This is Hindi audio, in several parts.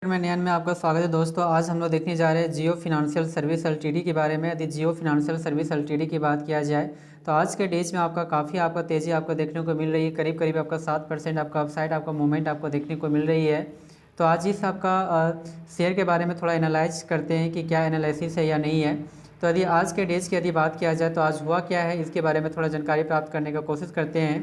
नयन में आपका स्वागत है दोस्तों। आज हम लोग देखने जा रहे हैं जियो फिनंशियल सर्विस एलटीडी के बारे में। यदि जियो फिनंशियल सर्विस एलटीडी की बात किया जाए तो आज के डेज में काफ़ी तेज़ी आपको देखने को मिल रही है। करीब करीब आपका 7% आपका अपसाइड आपका मूवमेंट आपको देखने को मिल रही है। तो आज इस आपका शेयर के बारे में थोड़ा एनालाइज करते हैं कि क्या एनालिसिस है या नहीं है। तो यदि आज के डेज की यदि बात किया जाए तो आज हुआ क्या है, इसके बारे में थोड़ा जानकारी प्राप्त करने का कोशिश करते हैं।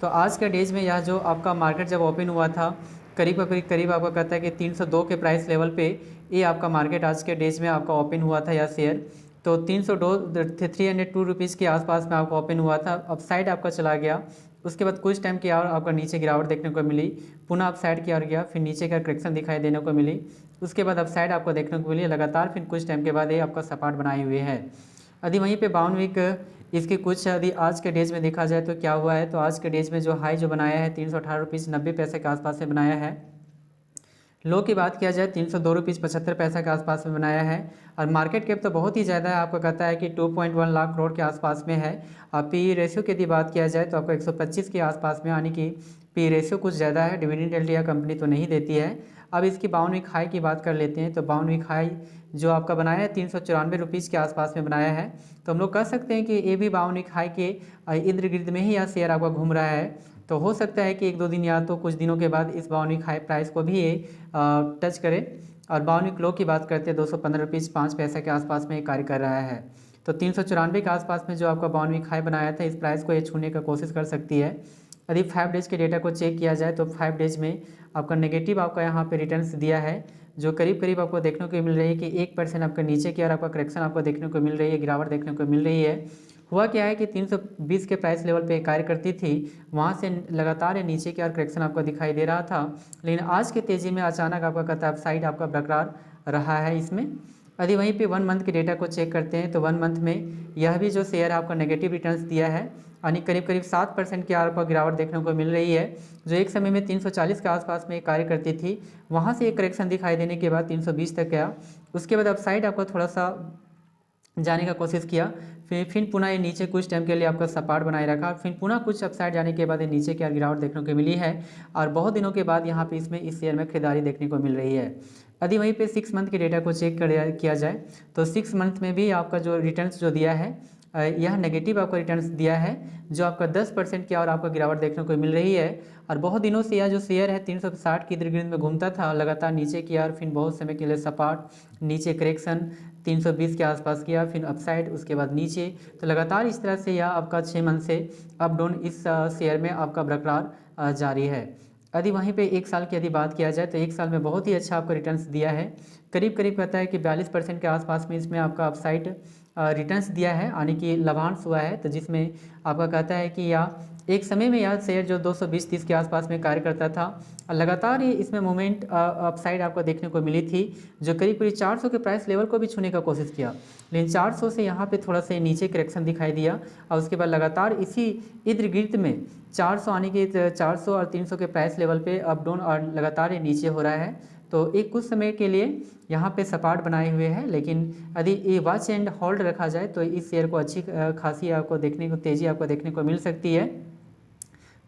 तो आज के डेज में यह जो आपका मार्केट जब ओपन हुआ था करीब आपका कहता है कि 302 के प्राइस लेवल पे ये आपका मार्केट आज के डेज में आपका ओपन हुआ था। यह शेयर तो 302 रुपीज़ के आसपास में आपका ओपन हुआ था। अब साइड आपका चला गया, उसके बाद कुछ टाइम की और आपका नीचे गिरावट देखने को मिली, पुनः अप साइड की ओर गया, फिर नीचे का करेक्शन दिखाई देने को मिली, उसके बाद अप साइड आपको देखने को मिली लगातार, फिर कुछ टाइम के बाद ये आपका सपाट बनाए हुए है। यदि वहीं पे बाउंड वीक इसके कुछ यदि आज के डेज में देखा जाए तो क्या हुआ है, तो आज के डेज में जो हाई जो बनाया है 318 रुपीज़ 90 पैसे के आसपास में बनाया है। लो की बात किया जाए 302 रुपीज़ 75 पैसा के आसपास में बनाया है। और मार्केट कैप तो बहुत ही ज़्यादा है, आपको कहता है कि 2.1 लाख करोड़ के आसपास में है। और पी रेशियो की यदि बात किया जाए तो आपको 125 के आसपास में, यानी कि पी रेशियो कुछ ज़्यादा है। डिविडेंड यील्ड यह कंपनी तो नहीं देती है। अब इसकी बाउंड वीक हाई की बात कर लेते हैं। तो बाउंड वीक हाई जो आपका बनाया है 394 रुपीज़ के आसपास में बनाया है। तो हम लोग कह सकते हैं कि ये भी बाउंड वीक हाई के इर्द गिर्द में ही यह शेयर आपका घूम रहा है। तो हो सकता है कि एक दो दिन या तो कुछ दिनों के बाद इस बाउंड वीक हाई प्राइस को भी ये टच करे। और बाउंड वीक लो की बात करते हैं 215 रुपीज़ 5 पैसे के आसपास में ये कार्य कर रहा है। तो 394 के आसपास में जो आपका बाउंड वीक हाई बनाया था, इस प्राइस को ये छूने का कोशिश कर सकती है। यदि 5 डेज के डेटा को चेक किया जाए तो 5 डेज में आपका नेगेटिव आपका यहाँ पे रिटर्न्स दिया है, जो करीब करीब आपको देखने को मिल रही है कि 1% आपका नीचे की और आपका करेक्शन आपको देखने को मिल रही है, गिरावट देखने को मिल रही है। हुआ क्या है कि 320 के प्राइस लेवल पे कार्य करती थी, वहाँ से लगातार नीचे की ओर करेक्शन आपको दिखाई दे रहा था। लेकिन आज के तेज़ी में अचानक आपका कहता है अपसाइड आपका बरकरार रहा है इसमें। यदि वहीं पे 1 मंथ के डेटा को चेक करते हैं तो 1 मंथ में यह भी जो शेयर है आपका नेगेटिव रिटर्न्स दिया है, यानी करीब करीब 7% की आपको गिरावट देखने को मिल रही है। जो एक समय में 340 के आसपास में कार्य करती थी, वहाँ से एक करेक्शन दिखाई देने के बाद 320 तक गया। उसके बाद अपसाइड आपको थोड़ा सा जाने का कोशिश किया, फिर पुनः ये नीचे कुछ टाइम के लिए आपका सपाट बनाए रखा, फिर पुनः कुछ अपसाइड जाने के बाद ये नीचे की गिरावट देखने को मिली है। और बहुत दिनों के बाद यहाँ पे इसमें इस शेयर में खरीदारी देखने को मिल रही है। यदि वहीं पे 6 मंथ के डेटा को चेक किया जाए तो 6 मंथ में भी आपका जो रिटर्न्स जो दिया है यह नेगेटिव आपको रिटर्न्स दिया है, जो आपका 10% की और आपको गिरावट देखने को मिल रही है। और बहुत दिनों से यह जो शेयर है 360 की इर्द गिर्द में घूमता था, लगातार नीचे की और फिर बहुत समय के लिए सपाट, नीचे करेक्शन 320 के आसपास किया, फिर अपसाइड, उसके बाद नीचे। तो लगातार इस तरह से यह आपका 6 मंथ से अप डाउन इस शेयर में आपका बरकरार जारी है। यदि वहीं पे 1 साल की यदि बात किया जाए तो 1 साल में बहुत ही अच्छा आपको रिटर्न्स दिया है। करीब करीब कहता है कि 42% के आसपास में इसमें आपका अपसाइड रिटर्न्स दिया है, यानी कि लाभांश हुआ है। तो जिसमें आपका कहता है कि यह एक समय में यह शेयर जो 220-30 के आसपास में कार्य करता था, लगातार ही इसमें मूवमेंट अपसाइड आपको देखने को मिली थी, जो करीब करीब 400 के प्राइस लेवल को भी छूने का कोशिश किया। लेकिन 400 से यहाँ पे थोड़ा सा नीचे करेक्शन दिखाई दिया और उसके बाद लगातार इसी इर्द गिर्द में 400 आने के 400 और 300 के प्राइस लेवल पे अप डाउन और लगातार ये नीचे हो रहा है। तो एक कुछ समय के लिए यहाँ पे सपाट बनाए हुए हैं, लेकिन यदि ये वॉच एंड होल्ड रखा जाए तो इस शेयर को अच्छी खासी आपको देखने को तेज़ी आपको देखने को मिल सकती है।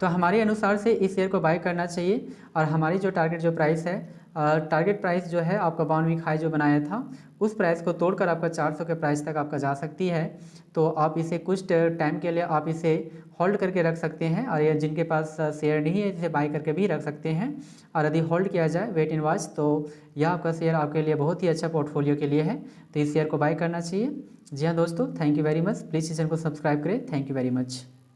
तो हमारे अनुसार से इस शेयर को बाय करना चाहिए। और हमारी जो टारगेट जो प्राइस है, टारगेट प्राइस जो है आपका बाउंड वीक हाई जो बनाया था, उस प्राइस को तोड़कर आपका 400 के प्राइस तक आपका जा सकती है। तो आप इसे कुछ टाइम के लिए आप इसे होल्ड करके रख सकते हैं, और ये जिनके पास शेयर नहीं है इसे बाय करके भी रख सकते हैं। और यदि होल्ड किया जाए वेट एंड वॉच, तो यह आपका शेयर आपके लिए बहुत ही अच्छा पोर्टफोलियो के लिए है। तो इस शेयर को बाय करना चाहिए। जी हाँ दोस्तों, thank you very much. Please channel को सब्सक्राइब करें। Thank you very much.